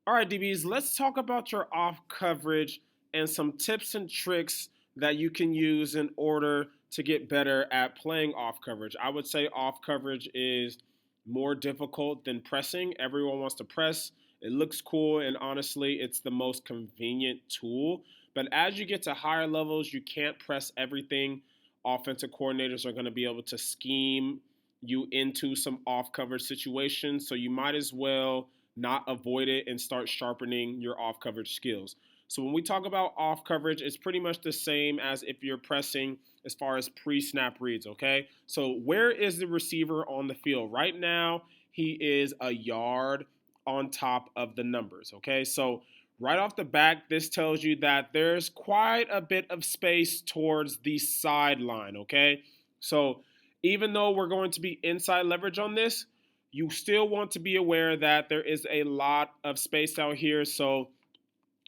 All right, DBs, let's talk about your off coverage and some tips and tricks that you can use in order to get better at playing off coverage. I would say off coverage is more difficult than pressing. Everyone wants to press. It looks cool, and honestly, it's the most convenient tool. But as you get to higher levels, you can't press everything. Offensive coordinators are going to be able to scheme you into some off coverage situations, so you might as well not avoid it and start sharpening your off coverage skills. So when we talk about off coverage, it's pretty much the same as if you're pressing as far as pre-snap reads, okay? So where is the receiver on the field? Right now, he is a yard on top of the numbers, okay? So right off the back, this tells you that there's quite a bit of space towards the sideline, okay? So even though we're going to be inside leverage on this, you still want to be aware that there is a lot of space out here. So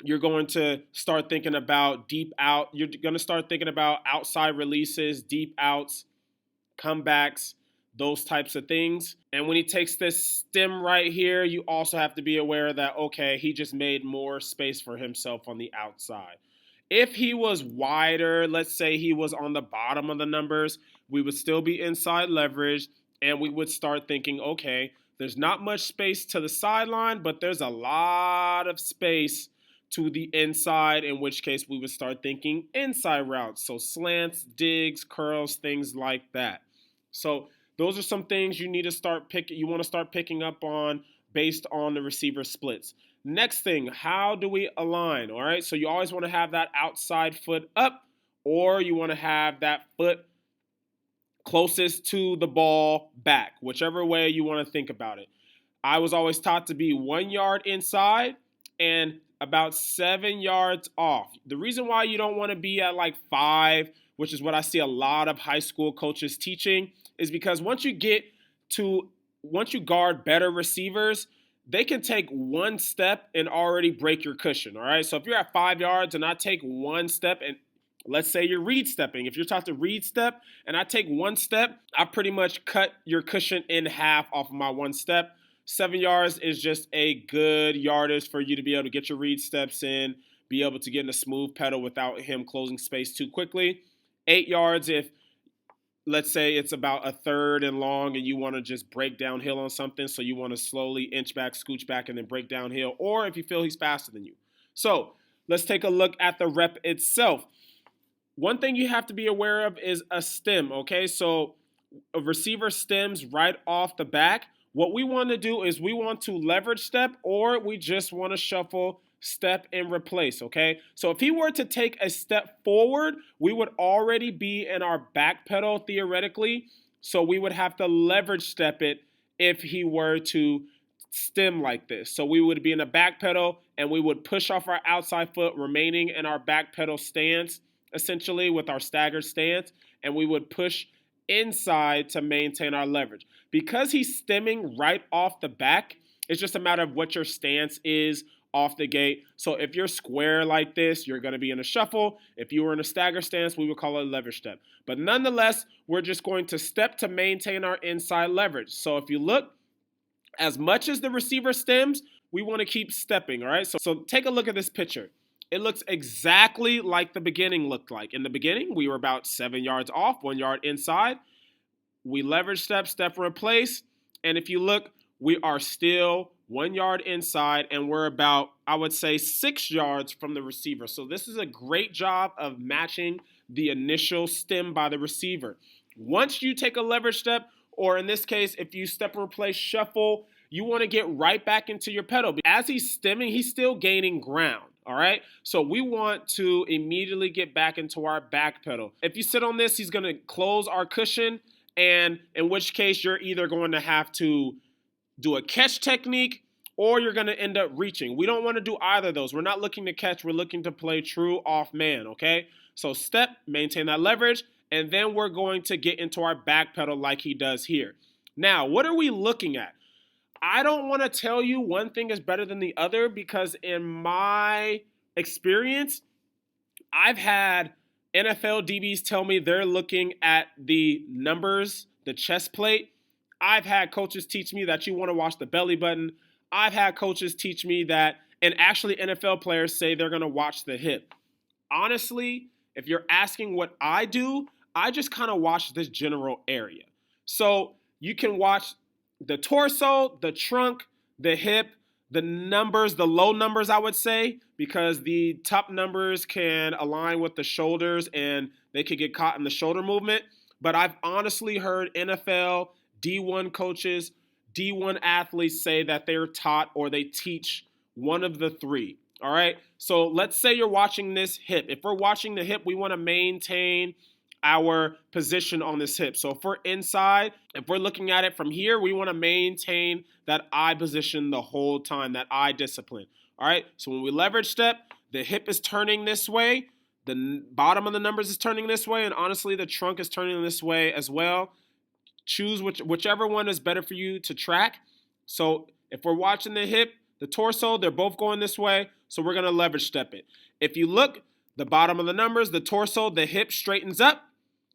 you're going to start thinking about deep out. You're going to start thinking about outside releases, deep outs, comebacks, those types of things. And when he takes this stem right here, you also have to be aware that, okay, he just made more space for himself on the outside. If he was wider, let's say he was on the bottom of the numbers, we would still be inside leverage and we would start thinking, okay, there's not much space to the sideline, but there's a lot of space to the inside, in which case we would start thinking inside routes. So slants, digs, curls, things like that. So those are some things you need to start picking. You want to start picking up on based on the receiver splits. Next thing, how do we align? All right, so you always want to have that outside foot up, or you want to have that foot closest to the ball back, whichever way you want to think about it. I was always taught to be 1 yard inside and about 7 yards off. The reason why you don't want to be at like 5, which is what I see a lot of high school coaches teaching, is because once you guard better receivers, they can take one step and already break your cushion, all right? So if you're at 5 yards and I take one step, and let's say you're read stepping. If you're taught to read step and I take one step, I pretty much cut your cushion in half off of my one step. 7 yards is just a good yardage for you to be able to get your read steps in, be able to get in a smooth pedal without him closing space too quickly. 8 yards if, let's say, it's about a third and long and you want to just break downhill on something, so you want to slowly inch back, scooch back, and then break downhill, or if you feel he's faster than you. So let's take a look at the rep itself. One thing you have to be aware of is a stem, okay? So a receiver stems right off the back. What we want to do is we want to leverage step, or we just want to shuffle, step, and replace, okay? So if he were to take a step forward, we would already be in our back pedal theoretically. So we would have to leverage step it if he were to stem like this. So we would be in a back pedal and we would push off our outside foot, remaining in our back pedal stance, essentially with our staggered stance, and we would push inside to maintain our leverage. Because he's stemming right off the back, it's just a matter of what your stance is off the gate. So if you're square like this, you're going to be in a shuffle. If you were in a stagger stance, we would call it a leverage step. But nonetheless, we're just going to step to maintain our inside leverage. So if you look, as much as the receiver stems, we want to keep stepping, all right? So take a look at this picture. It looks exactly like the beginning looked like. In the beginning, we were about 7 yards off, 1 yard inside. We leverage step, step, replace. And if you look, we are still 1 yard inside, and we're about, I would say, 6 yards from the receiver. So this is a great job of matching the initial stem by the receiver. Once you take a leverage step, or in this case, if you step, replace, shuffle, you want to get right back into your pedal. As he's stemming, he's still gaining ground. All right, so we want to immediately get back into our back pedal. If you sit on this, he's going to close our cushion, and in which case you're either going to have to do a catch technique or you're going to end up reaching. We don't want to do either of those. We're not looking to catch. We're looking to play true off man, okay? So step, maintain that leverage, and then we're going to get into our back pedal like he does here. Now, what are we looking at? I don't want to tell you one thing is better than the other, because in my experience, I've had NFL DBs tell me they're looking at the numbers, the chest plate. I've had coaches teach me that you want to watch the belly button. I've had coaches teach me that And actually, NFL players say they're going to watch the hip. Honestly, if you're asking what I do, I just kind of watch this general area. So you can watch the torso, the trunk, the hip, the numbers, the low numbers, I would say, because the top numbers can align with the shoulders and they could get caught in the shoulder movement. But I've honestly heard NFL, D1 coaches, D1 athletes say that they're taught or they teach one of the three. All right. So let's say you're watching this hip. If we're watching the hip, we want to maintain our position on this hip. So if we're inside, if we're looking at it from here, we want to maintain that eye position the whole time, that eye discipline. All right. So when we leverage step, the hip is turning this way. The bottom of the numbers is turning this way. And honestly, the trunk is turning this way as well. Choose whichever one is better for you to track. So if we're watching the hip, the torso, they're both going this way, so we're going to leverage step it. If you look, the bottom of the numbers, the torso, the hip straightens up,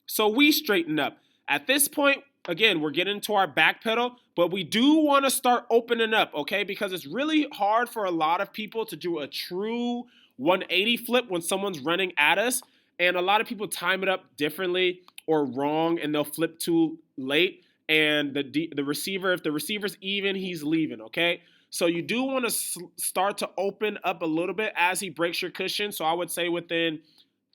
so we straighten up. At this point, again, we're getting into our back pedal, but we do want to start opening up, okay? Because it's really hard for a lot of people to do a true 180 flip when someone's running at us, and a lot of people time it up differently or wrong, and they'll flip too late, and the receiver, if the receiver's even, he's leaving, okay? So you do want to start to open up a little bit as he breaks your cushion. So I would say within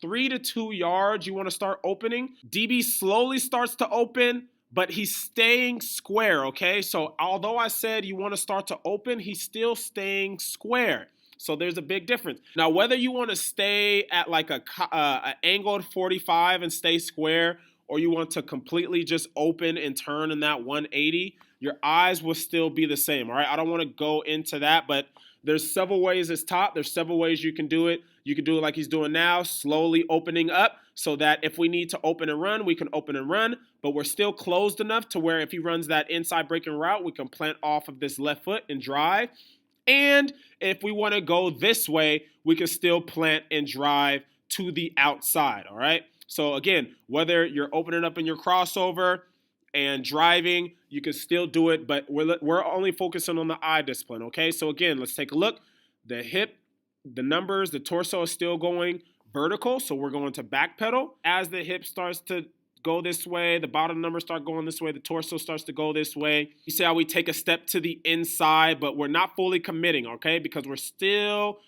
3 to 2 yards, you want to start opening. DB slowly starts to open, but he's staying square, okay? So although I said you want to start to open, he's still staying square. So there's a big difference. Now, whether you want to stay at like a angled 45 and stay square, or you want to completely just open and turn in that 180, your eyes will still be the same, all right? I don't want to go into that, but there's several ways it's taught. There's several ways you can do it. You can do it like he's doing now, slowly opening up so that if we need to open and run, we can open and run, but we're still closed enough to where if he runs that inside breaking route, we can plant off of this left foot and drive. And if we want to go this way, we can still plant and drive to the outside, all right? So again, whether you're opening up in your crossover and driving, you can still do it, but we're only focusing on the eye discipline, okay? So again, let's take a look. The hip, the numbers, the torso is still going vertical, so we're going to back pedal. As the hip starts to go this way, the bottom numbers start going this way, the torso starts to go this way. You see how we take a step to the inside, but we're not fully committing, okay? Because we're still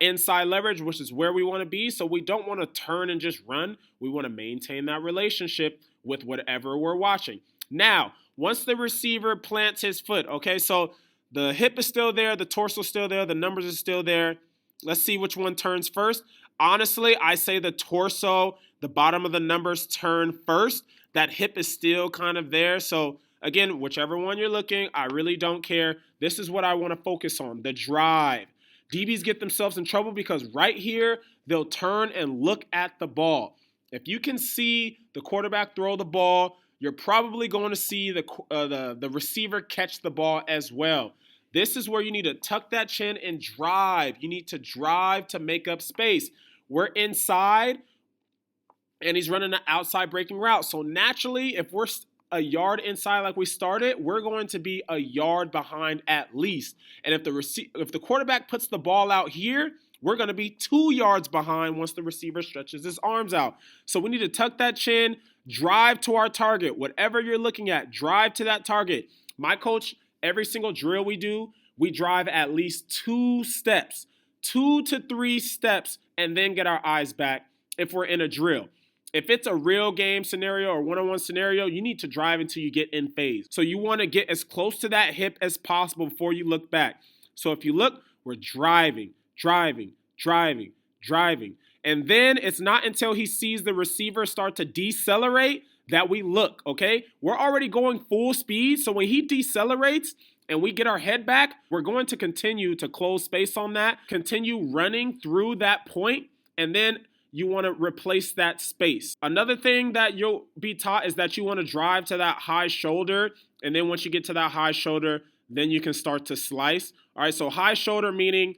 inside leverage, which is where we want to be. So we don't want to turn and just run. We want to maintain that relationship with whatever we're watching. Now, once the receiver plants his foot, okay, so the hip is still there, the torso is still there, the numbers are still there. Let's see which one turns first. Honestly, I say the torso, the bottom of the numbers turn first. That hip is still kind of there. So again, whichever one you're looking, I really don't care. This is what I want to focus on, the drive. DBs get themselves in trouble because right here, they'll turn and look at the ball. If you can see the quarterback throw the ball, you're probably going to see the receiver catch the ball as well. This is where you need to tuck that chin and drive. You need to drive to make up space. We're inside, and he's running an outside breaking route. So naturally, if we're a yard inside like we started, we're going to be a yard behind at least. And if the quarterback puts the ball out here, we're going to be 2 yards behind once the receiver stretches his arms out. So we need to tuck that chin, drive to our target. Whatever you're looking at, drive to that target. My coach, every single drill we do, we drive at least 2 steps, 2 to 3 steps, and then get our eyes back if we're in a drill. If it's a real game scenario or one-on-one scenario, you need to drive until you get in phase. So you want to get as close to that hip as possible before you look back. So if you look, we're driving. And then it's not until he sees the receiver start to decelerate that we look, okay? We're already going full speed, so when he decelerates and we get our head back, we're going to continue to close space on that, continue running through that point, and then you want to replace that space. Another thing that you'll be taught is that you want to drive to that high shoulder, and then once you get to that high shoulder, then you can start to slice. All right, so high shoulder meaning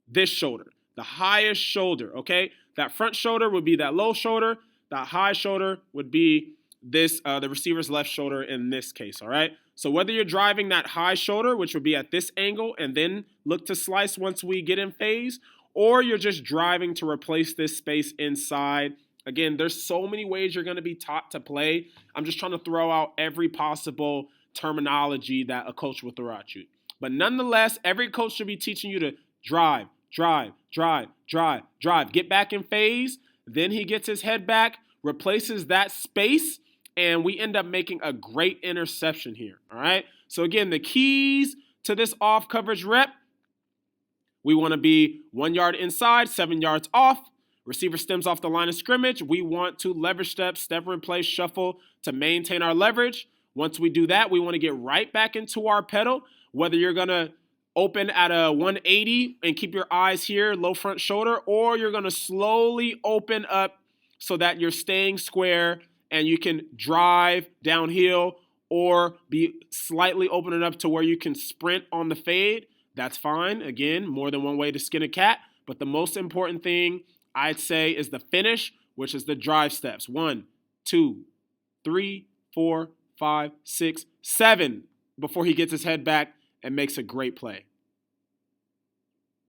this shoulder, the highest shoulder, okay? That front shoulder would be that low shoulder. That high shoulder would be this, the receiver's left shoulder in this case, all right? So whether you're driving that high shoulder, which would be at this angle, and then look to slice once we get in phase, or you're just driving to replace this space inside. Again, there's so many ways you're going to be taught to play. I'm just trying to throw out every possible terminology that a coach will throw at you. But nonetheless, every coach should be teaching you to drive, drive, drive, drive, drive. Get back in phase. Then he gets his head back, replaces that space, and we end up making a great interception here. All right. So again, the keys to this off coverage rep: we want to be 1 yard inside, 7 yards off. Receiver stems off the line of scrimmage. We want to leverage step in place, shuffle to maintain our leverage. Once we do that, we want to get right back into our pedal. Whether you're going to open at a 180 and keep your eyes here, low front shoulder, or you're going to slowly open up so that you're staying square and you can drive downhill or be slightly open enough to where you can sprint on the fade. That's fine. Again, more than one way to skin a cat. But the most important thing I'd say is the finish, which is the drive steps. 1, 2, 3, 4, 5, 6, 7 before he gets his head back and makes a great play.